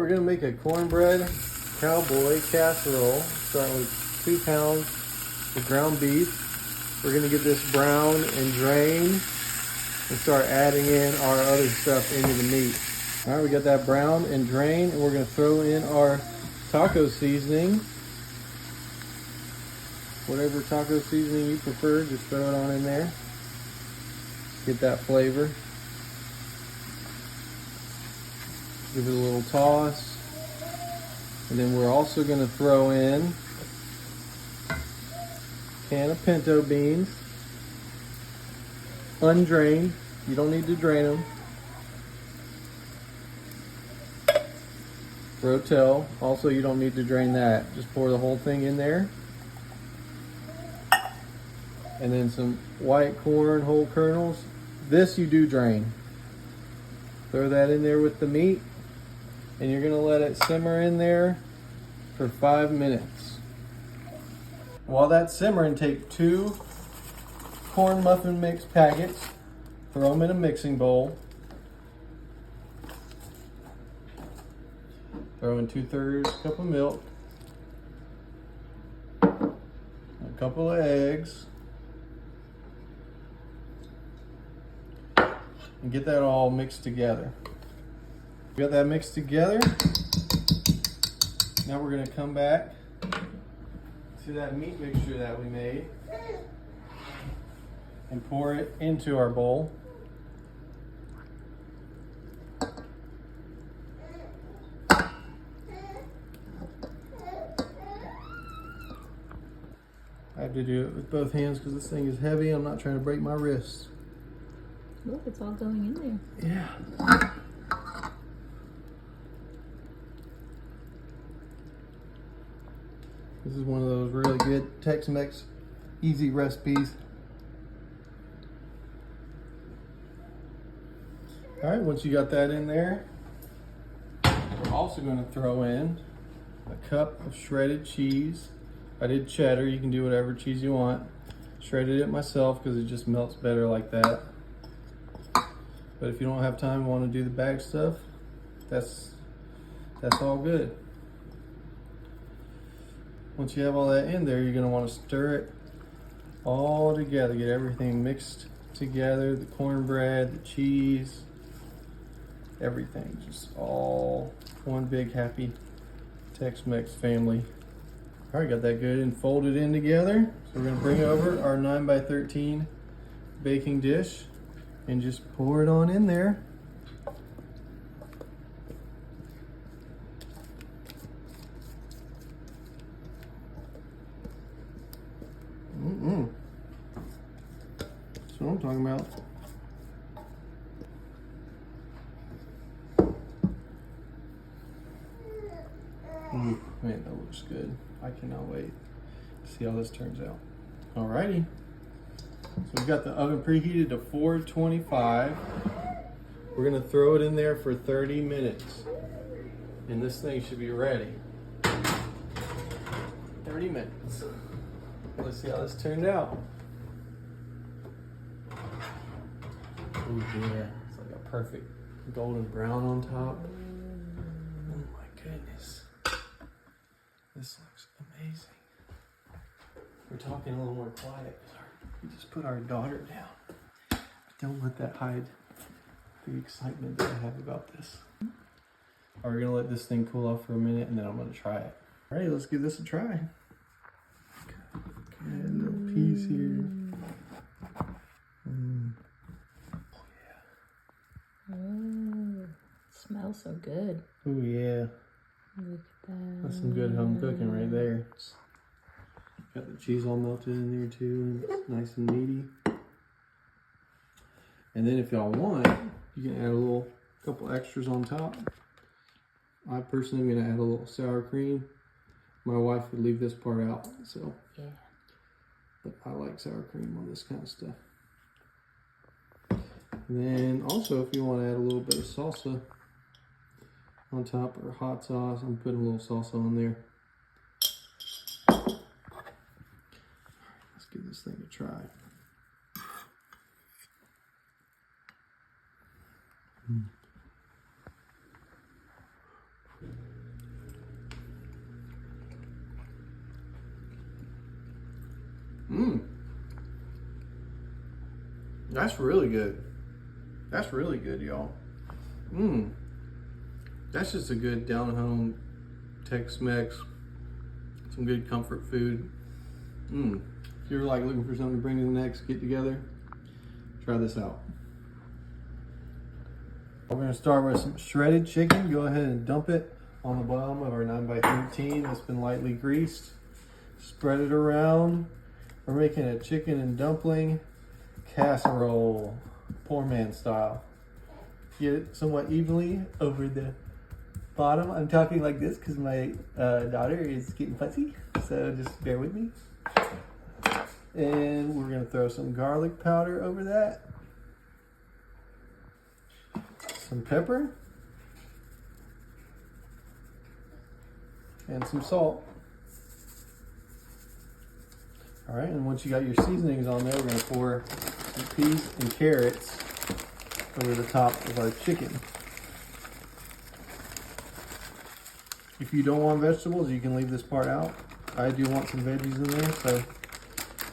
we're gonna make a cornbread cowboy casserole. Starting with 2 pounds of ground beef. We're gonna get this brown and drain and start adding in our other stuff into the meat. All right, we got that brown and drain, and we're gonna throw in our taco seasoning. Whatever taco seasoning you prefer, just throw it on in there. Get that flavor. Give it a little toss. And then we're also gonna throw in a can of pinto beans. Undrained, you don't need to drain them. Rotel, also you don't need to drain that. Just pour the whole thing in there. And then some white corn, whole kernels. This you do drain. Throw that in there with the meat, and you're gonna let it simmer in there for 5 minutes. While that's simmering, take 2 corn muffin mix packets, throw them in a mixing bowl. Throw in 2/3 cup of milk, a couple of eggs, and get that all mixed together. Got that mixed together. Now we're gonna come back to that meat mixture that we made and pour it into our bowl. I have to do it with both hands because this thing is heavy. I'm not trying to break my wrists. Look, it's all going in there. Yeah. This is one of those really good Tex-Mex easy recipes. All right, once you got that in there, we're also going to throw in a cup of shredded cheese. I did cheddar, you can do whatever cheese you want. Shredded it myself because it just melts better like that. But if you don't have time and want to do the bag stuff, that's all good. Once you have all that in there, you're going to want to stir it all together. Get everything mixed together, the cornbread, the cheese, everything. Just all one big happy Tex-Mex family. All right, got that good and folded in together. So we're going to bring over our 9x13 baking dish and just pour it on in there. That's what I'm talking about. Ooh, man, that looks good. I cannot wait to see how this turns out. Alrighty. So we've got the oven preheated to 425. We're gonna throw it in there for 30 minutes. And this thing should be ready. 30 minutes. Let's see how this turned out. Oh yeah, it's like a perfect golden brown on top. Oh my goodness. This looks amazing. We're talking a little more quiet because we just put our daughter down. But don't let that hide the excitement that I have about this. We're gonna let this thing cool off for a minute and then I'm gonna try it. All right, let's give this a try. Okay, a little piece here. Oh, smells so good. Oh yeah. Look at that. That's some good home cooking right there. Got the cheese all melted in there too. It's nice and meaty. And then if y'all want, you can add a couple extras on top. I personally am gonna add a little sour cream. My wife would leave this part out, so. Yeah. But I like sour cream on this kind of stuff. And then also, if you want to add a little bit of salsa on top or hot sauce, I'm putting a little salsa on there. Let's give this thing a try. Mmm. That's really good. That's really good, y'all. Mmm. That's just a good down-home Tex-Mex. Some good comfort food. Mmm. If you're like looking for something to bring to the next get-together, try this out. We're gonna start with some shredded chicken. Go ahead and dump it on the bottom of our 9x13 that's been lightly greased. Spread it around. We're making a chicken and dumpling casserole, poor man style. Get it somewhat evenly over the bottom. I'm talking like this because my daughter is getting fussy, so just bear with me. And we're gonna throw some garlic powder over that. Some pepper. And some salt. All right, and once you got your seasonings on there, we're gonna pour some peas and carrots over the top of our chicken. If you don't want vegetables, you can leave this part out. I do want some veggies in there, so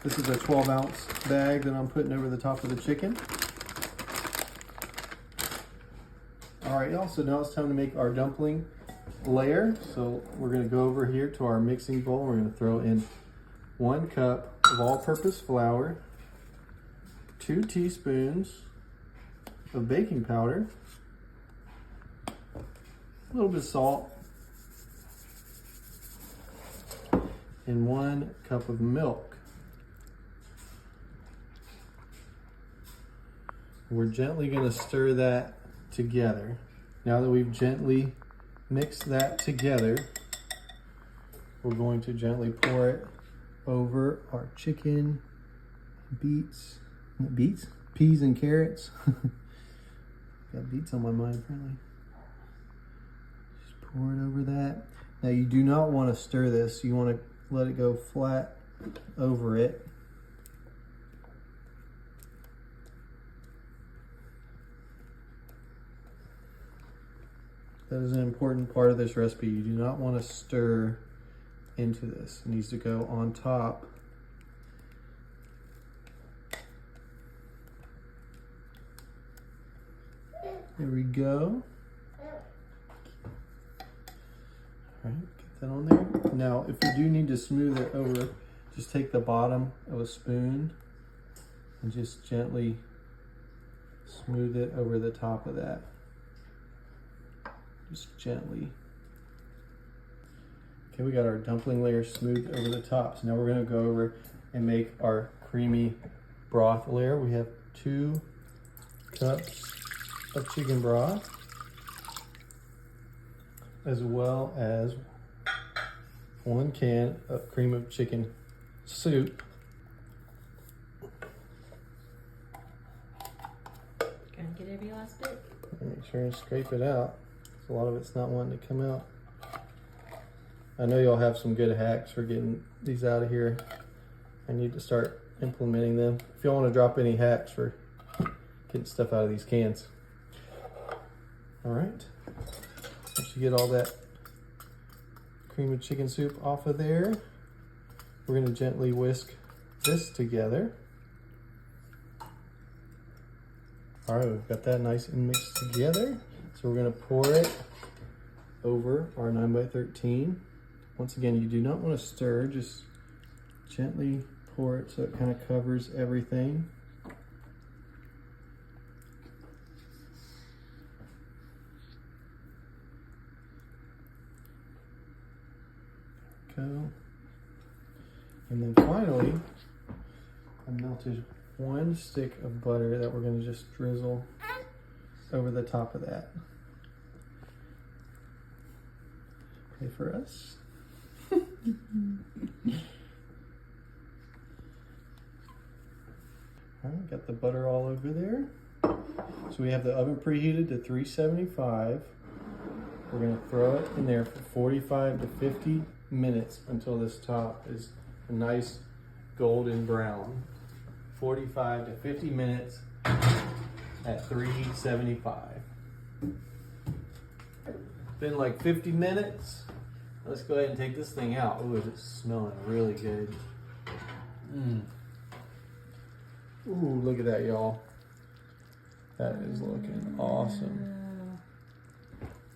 this is a 12-ounce bag that I'm putting over the top of the chicken. All right, y'all, so now it's time to make our dumpling layer. So we're gonna go over here to our mixing bowl. We're gonna throw in 1 cup of all-purpose flour, 2 teaspoons of baking powder, a little bit of salt, and 1 cup of milk. We're gently going to stir that together. Now that we've gently mixed that together, we're going to gently pour it over our chicken, peas and carrots. Got beets on my mind apparently. Just pour it over that. Now you do not want to stir this. You want to let it go flat over it. That is an important part of this recipe. You do not want to stir into this. It needs to go on top. There we go. All right, get that on there. Now, if you do need to smooth it over, just take the bottom of a spoon and just gently smooth it over the top of that. Just gently. Okay, we got our dumpling layer smoothed over the top. So now we're gonna go over and make our creamy broth layer. We have 2 cups of chicken broth, as well as 1 can of cream of chicken soup. Gonna get every last bit. Make sure and scrape it out. A lot of it's not wanting to come out. I know y'all have some good hacks for getting these out of here. I need to start implementing them. If y'all want to drop any hacks for getting stuff out of these cans. All right. Once you get all that cream of chicken soup off of there, we're going to gently whisk this together. All right, we've got that nice and mixed together. So we're gonna pour it over our 9x13. Once again, you do not want to stir, just gently pour it so it kind of covers everything. There we go. And then finally, I melted 1 stick of butter that we're gonna just drizzle over the top of that. Pray for us. All right, got the butter all over there. So we have the oven preheated to 375. We're gonna throw it in there for 45 to 50 minutes until this top is a nice golden brown. 45 to 50 minutes at 375. Been like 50 minutes. Let's go ahead and take this thing out. Ooh, it's smelling really good. Ooh, look at that, y'all. That is looking awesome.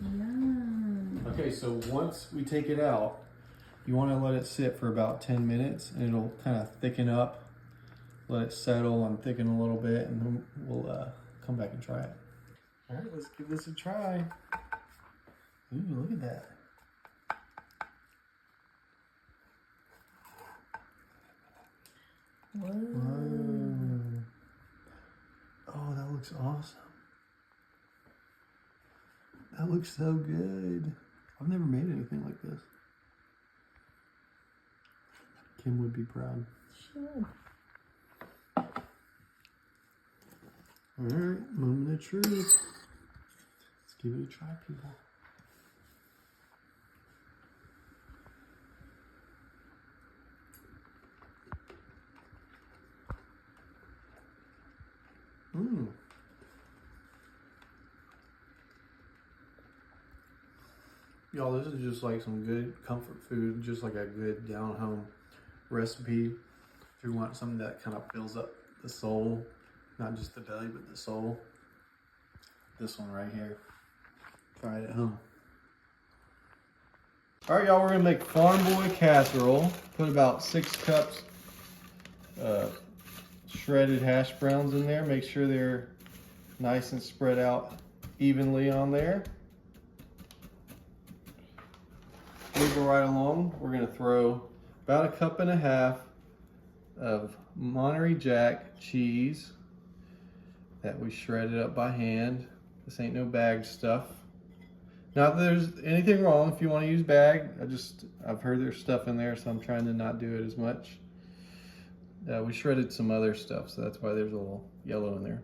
Yum. Okay, so once we take it out, you want to let it sit for about 10 minutes and it'll kind of thicken up. Let it settle and thicken a little bit, and then we'll come back and try it. All right, let's give this a try. Ooh, look at that. Whoa. Whoa. Oh, that looks awesome. That looks so good. I've never made anything like this. Kim would be proud. Sure. All right, moment of truth. Let's give it a try, people. Y'all, this is just like some good comfort food, just like a good down-home recipe. If you want something that kind of fills up the soul, not just the belly, but the soul. This one right here. Try it at home. All right, y'all, we're gonna make Farmboy Casserole. Put about 6 cups shredded hash browns in there. Make sure they're nice and spread out evenly on there. Moving right along, we're gonna throw about 1.5 cups of Monterey Jack cheese that we shredded up by hand. This ain't no bagged stuff. Not that there's anything wrong if you want to use bag. I've heard there's stuff in there, so I'm trying to not do it as much. We shredded some other stuff, so that's why there's a little yellow in there.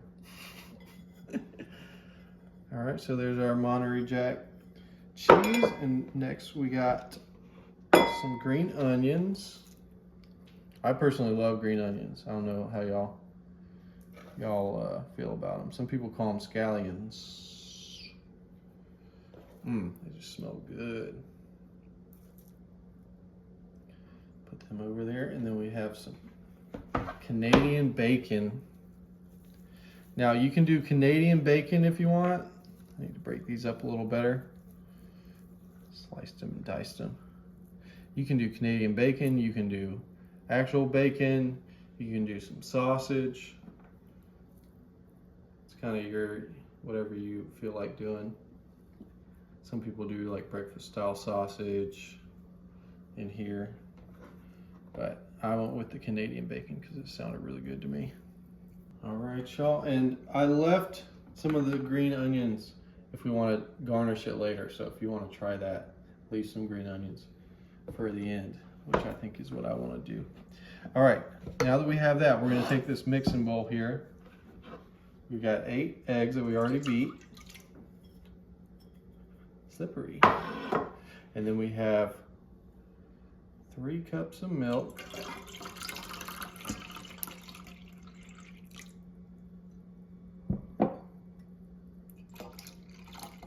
All right, so there's our Monterey Jack cheese, and next we got some green onions. I personally love green onions. I don't know how y'all feel about them. Some people call them scallions. They just smell good. Put them over there, and then we have some Canadian bacon. Now you can do Canadian bacon if you want. I need to break these up a little better. Sliced them and diced them. You can do Canadian bacon, you can do actual bacon, you can do some sausage. It's kind of whatever you feel like doing. Some people do like breakfast style sausage in here, but I went with the Canadian bacon because it sounded really good to me. All right, y'all, and I left some of the green onions if we want to garnish it later. So if you want to try that, leave some green onions for the end, which I think is what I want to do. All right, now that we have that, we're going to take this mixing bowl here. We've got 8 eggs that we already beat. Slippery. And then we have 3 cups of milk.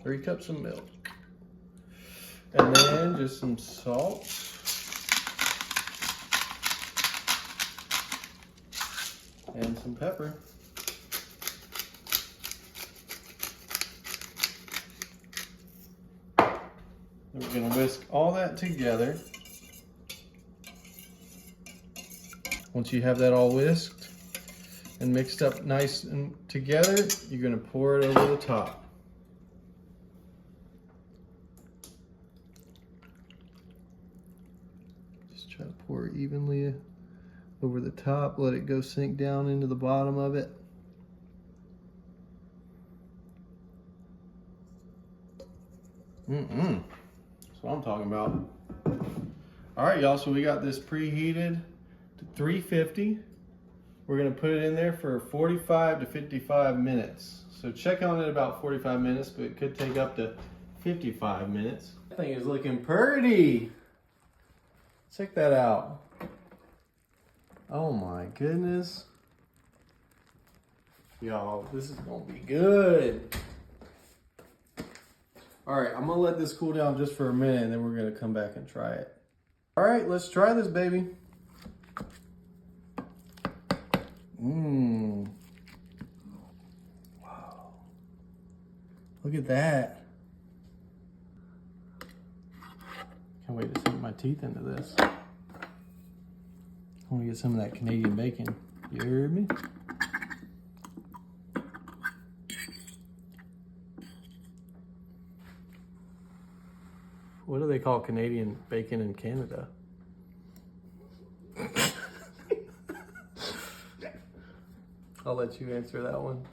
Three cups of milk. And then just some salt. And some pepper. Then we're gonna whisk all that together. Once you have that all whisked and mixed up nice and together, you're gonna pour it over the top. Try to pour evenly over the top, let it go sink down into the bottom of it. That's what I'm talking about. All right, y'all, so we got this preheated to 350. We're gonna put it in there for 45 to 55 minutes. So check on it about 45 minutes, but it could take up to 55 minutes. That thing is looking pretty. Check that out. Oh my goodness. Y'all, this is gonna be good. All right, I'm gonna let this cool down just for a minute and then we're gonna come back and try it. All right, let's try this, baby. Mmm. Wow. Look at that. Can't wait to sink my teeth into this. I want to get some of that Canadian bacon. You heard me? What do they call Canadian bacon in Canada? I'll let you answer that one.